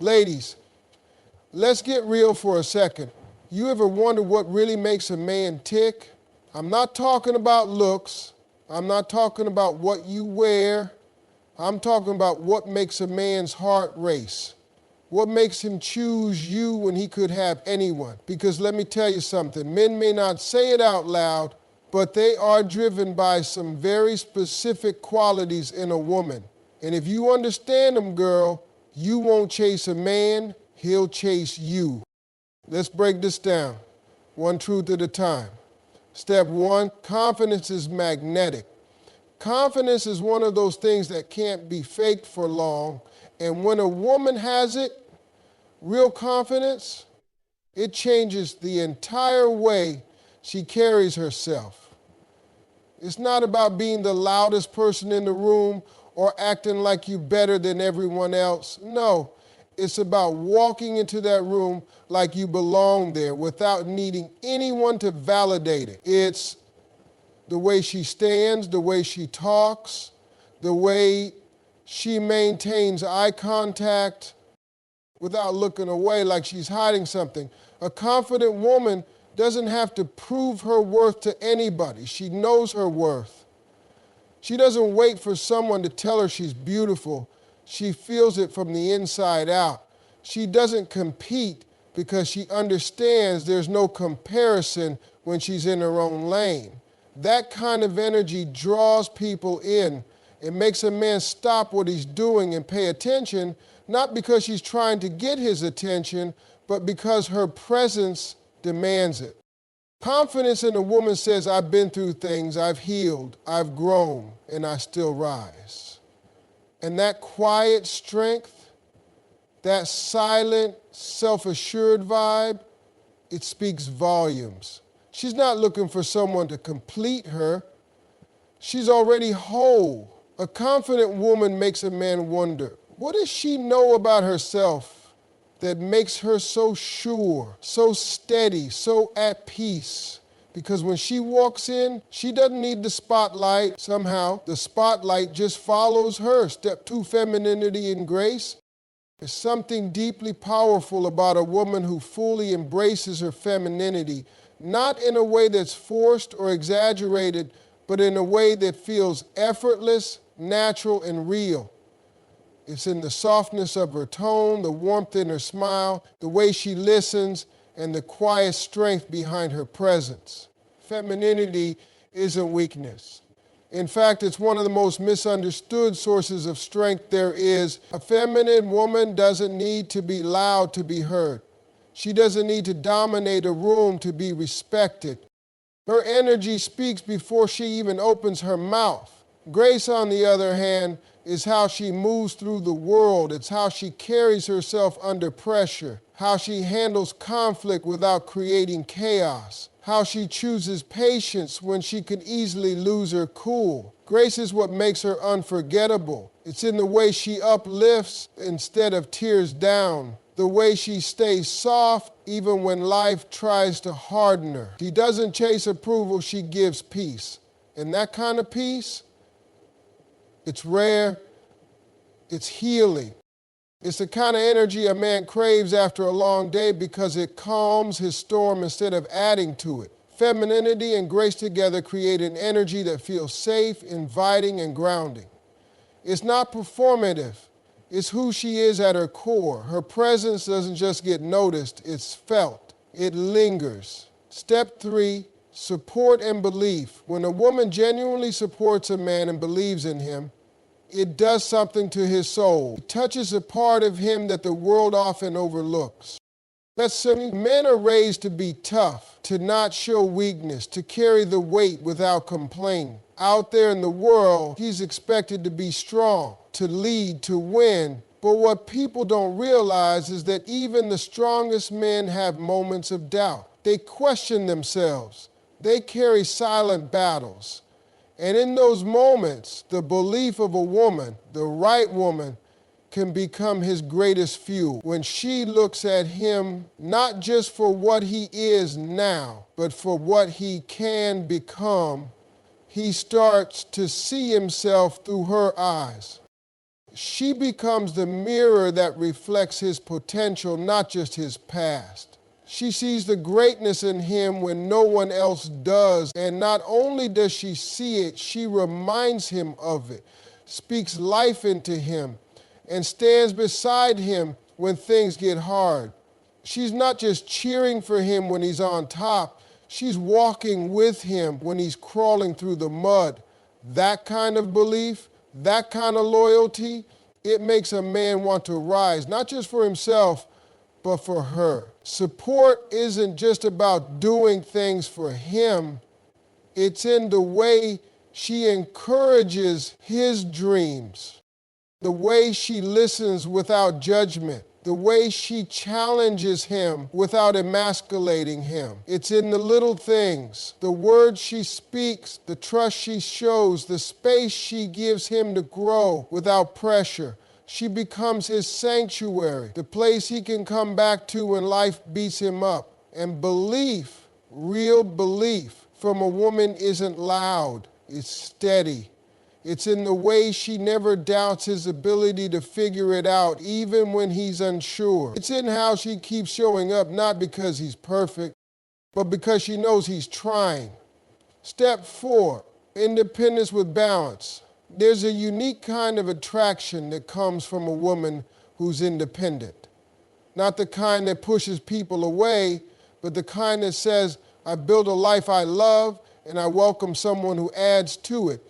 Ladies, let's get real for a second. You ever wonder what really makes a man tick? I'm not talking about looks. I'm not talking about what you wear. I'm talking about what makes a man's heart race. What makes him choose you when he could have anyone? Because let me tell you something, men may not say it out loud, but they are driven by some very specific qualities in a woman. And if you understand them, girl, you won't chase a man, he'll chase you. Let's break this down, one truth at a time. Step one, confidence is magnetic. Confidence is one of those things that can't be faked for long. And when a woman has it, real confidence, it changes the entire way she carries herself. It's not about being the loudest person in the room or acting like you're better than everyone else. No, it's about walking into that room like you belong there without needing anyone to validate it. It's the way she stands, the way she talks, the way she maintains eye contact without looking away like she's hiding something. A confident woman doesn't have to prove her worth to anybody. She knows her worth. She doesn't wait for someone to tell her she's beautiful. She feels it from the inside out. She doesn't compete because she understands there's no comparison when she's in her own lane. That kind of energy draws people in. It makes a man stop what he's doing and pay attention, not because she's trying to get his attention, but because her presence demands it. Confidence in a woman says, I've been through things, I've healed, I've grown, and I still rise. And that quiet strength, that silent, self-assured vibe, it speaks volumes. She's not looking for someone to complete her. She's already whole. A confident woman makes a man wonder, what does she know about herself that makes her so sure, so steady, so at peace? Because when she walks in, she doesn't need the spotlight. Somehow, the spotlight just follows her. Step two, femininity and grace. There's something deeply powerful about a woman who fully embraces her femininity, not in a way that's forced or exaggerated, but in a way that feels effortless, natural, and real. It's in the softness of her tone, the warmth in her smile, the way she listens, and the quiet strength behind her presence. Femininity isn't weakness. In fact, it's one of the most misunderstood sources of strength there is. A feminine woman doesn't need to be loud to be heard. She doesn't need to dominate a room to be respected. Her energy speaks before she even opens her mouth. Grace, on the other hand, is how she moves through the world. It's how she carries herself under pressure, how she handles conflict without creating chaos, how she chooses patience when she could easily lose her cool. Grace is what makes her unforgettable. It's in the way she uplifts instead of tears down, the way she stays soft even when life tries to harden her. She doesn't chase approval, she gives peace. And that kind of peace, it's rare, it's healing. It's the kind of energy a man craves after a long day because it calms his storm instead of adding to it. Femininity and grace together create an energy that feels safe, inviting, and grounding. It's not performative. It's who she is at her core. Her presence doesn't just get noticed, it's felt. It lingers. Step three, support and belief. When a woman genuinely supports a man and believes in him, it does something to his soul. It touches a part of him that the world often overlooks. That's simply, men are raised to be tough, to not show weakness, to carry the weight without complaining. Out there in the world, he's expected to be strong, to lead, to win. But what people don't realize is that even the strongest men have moments of doubt. They question themselves. They carry silent battles. And in those moments, the belief of a woman, the right woman, can become his greatest fuel. When she looks at him, not just for what he is now, but for what he can become, he starts to see himself through her eyes. she becomes the mirror that reflects his potential, not just his past. She sees the greatness in him when no one else does. And not only does she see it, she reminds him of it, speaks life into him, and stands beside him when things get hard. She's not just cheering for him when he's on top. She's walking with him when he's crawling through the mud. That kind of belief, that kind of loyalty, it makes a man want to rise, not just for himself, but for her. Support isn't just about doing things for him. It's in the way she encourages his dreams, the way she listens without judgment, the way she challenges him without emasculating him. It's in the little things, the words she speaks, the trust she shows, the space she gives him to grow without pressure. She becomes his sanctuary, the place he can come back to when life beats him up. And belief, real belief from a woman isn't loud, it's steady. It's in the way she never doubts his ability to figure it out, even when he's unsure. It's in how she keeps showing up, not because he's perfect, but because she knows he's trying. Step 4, independence with balance. There's a unique kind of attraction that comes from a woman who's independent. Not the kind that pushes people away, but the kind that says, I build a life I love, and I welcome someone who adds to it.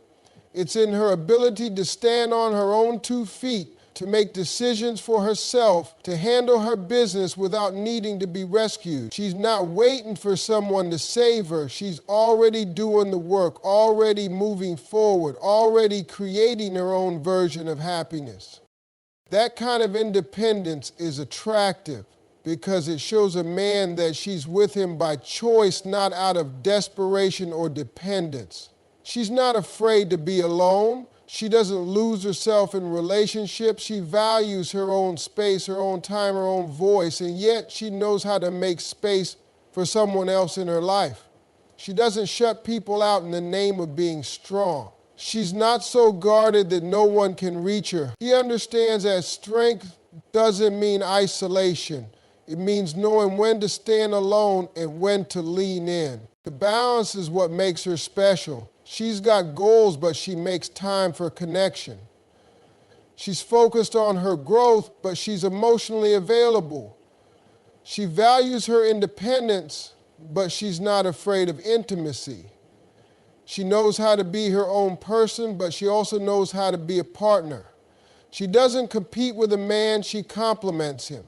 It's in her ability to stand on her own 2 feet, to make decisions for herself, to handle her business without needing to be rescued. She's not waiting for someone to save her. She's already doing the work, already moving forward, already creating her own version of happiness. That kind of independence is attractive because it shows a man that she's with him by choice, not out of desperation or dependence. She's not afraid to be alone. She doesn't lose herself in relationships. She values her own space, her own time, her own voice, and yet she knows how to make space for someone else in her life. She doesn't shut people out in the name of being strong. She's not so guarded that no one can reach her. He understands that strength doesn't mean isolation. It means knowing when to stand alone and when to lean in. The balance is what makes her special. She's got goals, but she makes time for connection. She's focused on her growth, but she's emotionally available. She values her independence, but she's not afraid of intimacy. She knows how to be her own person, but she also knows how to be a partner. She doesn't compete with a man, she complements him.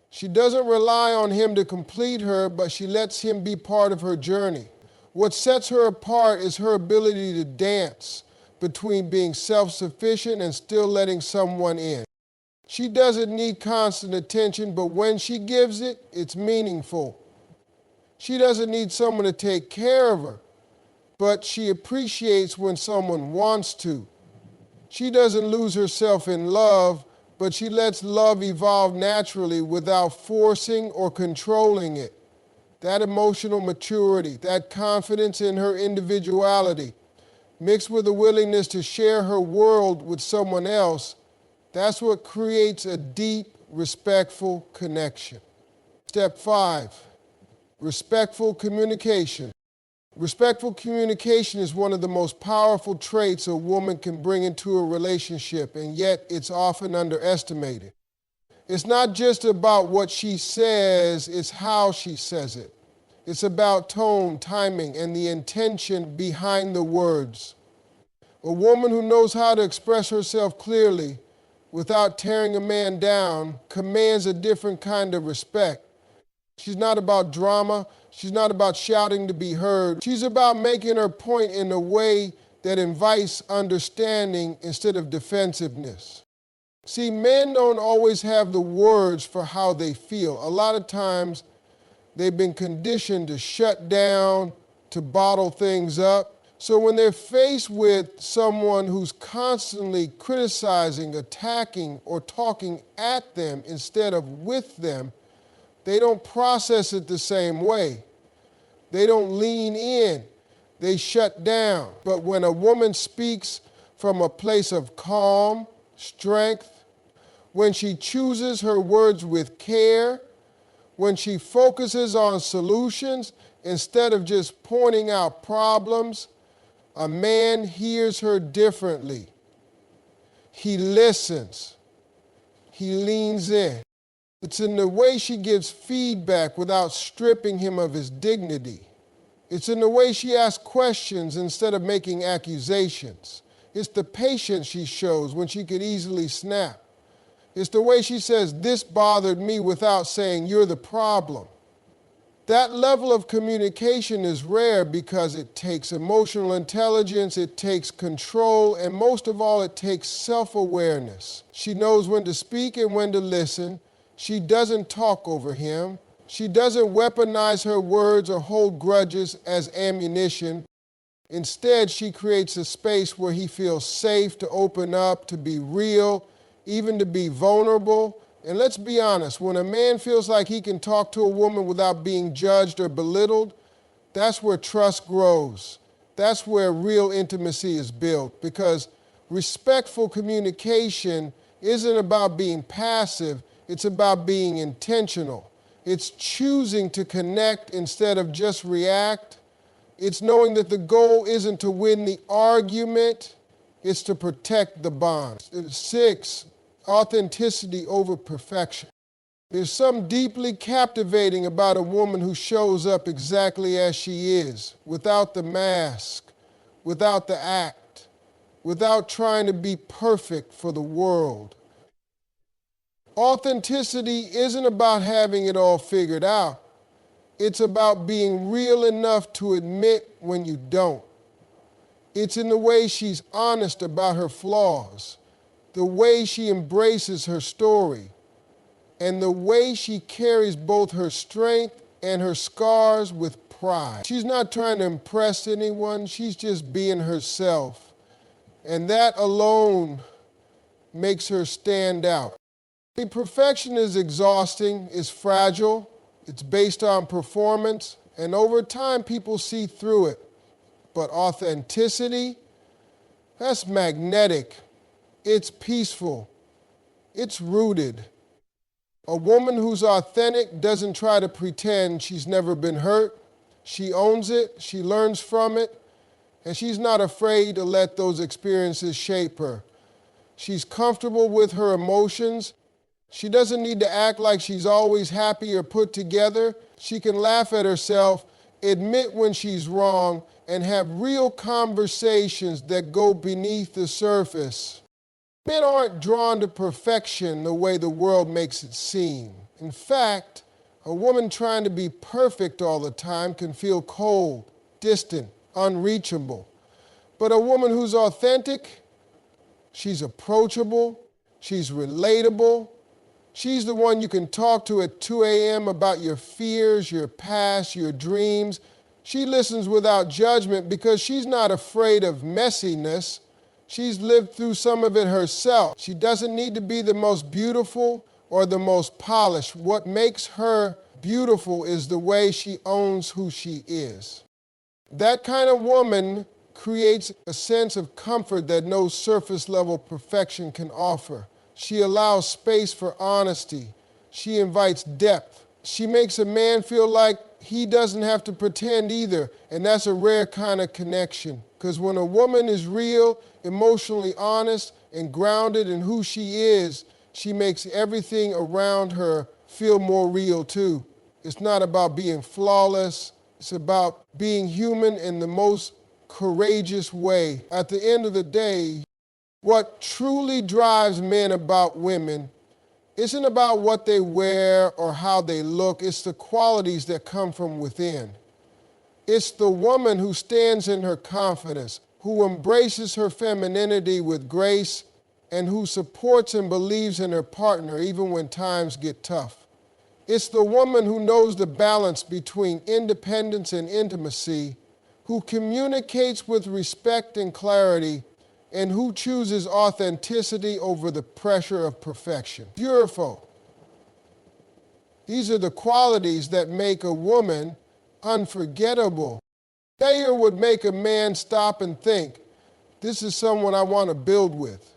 She doesn't rely on him to complete her, but she lets him be part of her journey. What sets her apart is her ability to dance between being self-sufficient and still letting someone in. She doesn't need constant attention, but when she gives it, it's meaningful. She doesn't need someone to take care of her, but she appreciates when someone wants to. She doesn't lose herself in love, but she lets love evolve naturally without forcing or controlling it. That emotional maturity, that confidence in her individuality, mixed with a willingness to share her world with someone else, that's what creates a deep, respectful connection. Step 5, respectful communication. Respectful communication is one of the most powerful traits a woman can bring into a relationship, and yet it's often underestimated. It's not just about what she says, it's how she says it. It's about tone, timing, and the intention behind the words. A woman who knows how to express herself clearly without tearing a man down commands a different kind of respect. She's not about drama. She's not about shouting to be heard. She's about making her point in a way that invites understanding instead of defensiveness. See, men don't always have the words for how they feel. A lot of times, they've been conditioned to shut down, to bottle things up. So when they're faced with someone who's constantly criticizing, attacking, or talking at them instead of with them, they don't process it the same way. They don't lean in. They shut down. But when a woman speaks from a place of calm, strength, when she chooses her words with care, when she focuses on solutions instead of just pointing out problems, a man hears her differently. He listens. He leans in. It's in the way she gives feedback without stripping him of his dignity. It's in the way she asks questions instead of making accusations. It's the patience she shows when she could easily snap. It's the way she says, "This bothered me," without saying, "You're the problem." That level of communication is rare because it takes emotional intelligence, it takes control, and most of all, it takes self-awareness. She knows when to speak and when to listen. She doesn't talk over him. She doesn't weaponize her words or hold grudges as ammunition. Instead, she creates a space where he feels safe to open up, to be real, even to be vulnerable. And let's be honest, when a man feels like he can talk to a woman without being judged or belittled, that's where trust grows. That's where real intimacy is built, because respectful communication isn't about being passive, it's about being intentional. It's choosing to connect instead of just react. It's knowing that the goal isn't to win the argument, it's to protect the bond. 6, authenticity over perfection. There's something deeply captivating about a woman who shows up exactly as she is, without the mask, without the act, without trying to be perfect for the world. Authenticity isn't about having it all figured out. It's about being real enough to admit when you don't. It's in the way she's honest about her flaws, the way she embraces her story, and the way she carries both her strength and her scars with pride. She's not trying to impress anyone, she's just being herself. And that alone makes her stand out. Perfection is exhausting, it's fragile, it's based on performance, and over time people see through it. But authenticity, that's magnetic, it's peaceful, it's rooted. A woman who's authentic doesn't try to pretend she's never been hurt. She owns it, she learns from it, and she's not afraid to let those experiences shape her. She's comfortable with her emotions. She doesn't need to act like she's always happy or put together. She can laugh at herself, admit when she's wrong, and have real conversations that go beneath the surface. Men aren't drawn to perfection the way the world makes it seem. In fact, a woman trying to be perfect all the time can feel cold, distant, unreachable. But a woman who's authentic, she's approachable, she's relatable. She's the one you can talk to at 2 a.m. about your fears, your past, your dreams. She listens without judgment because she's not afraid of messiness. She's lived through some of it herself. She doesn't need to be the most beautiful or the most polished. What makes her beautiful is the way she owns who she is. That kind of woman creates a sense of comfort that no surface level perfection can offer. She allows space for honesty. She invites depth. She makes a man feel like he doesn't have to pretend either, and that's a rare kind of connection. Because when a woman is real, emotionally honest, and grounded in who she is, she makes everything around her feel more real too. It's not about being flawless. It's about being human in the most courageous way. At the end of the day, what truly drives men about women isn't about what they wear or how they look. It's the qualities that come from within. It's the woman who stands in her confidence, who embraces her femininity with grace, and who supports and believes in her partner even when times get tough. It's the woman who knows the balance between independence and intimacy, who communicates with respect and clarity, and who chooses authenticity over the pressure of perfection. Beautiful. These are the qualities that make a woman unforgettable. Failure would make a man stop and think, this is someone I want to build with.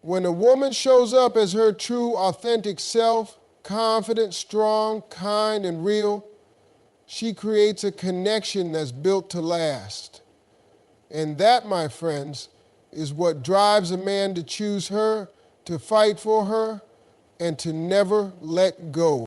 When a woman shows up as her true, authentic self, confident, strong, kind, and real, she creates a connection that's built to last. And that, my friends, is what drives a man to choose her, to fight for her, and to never let go.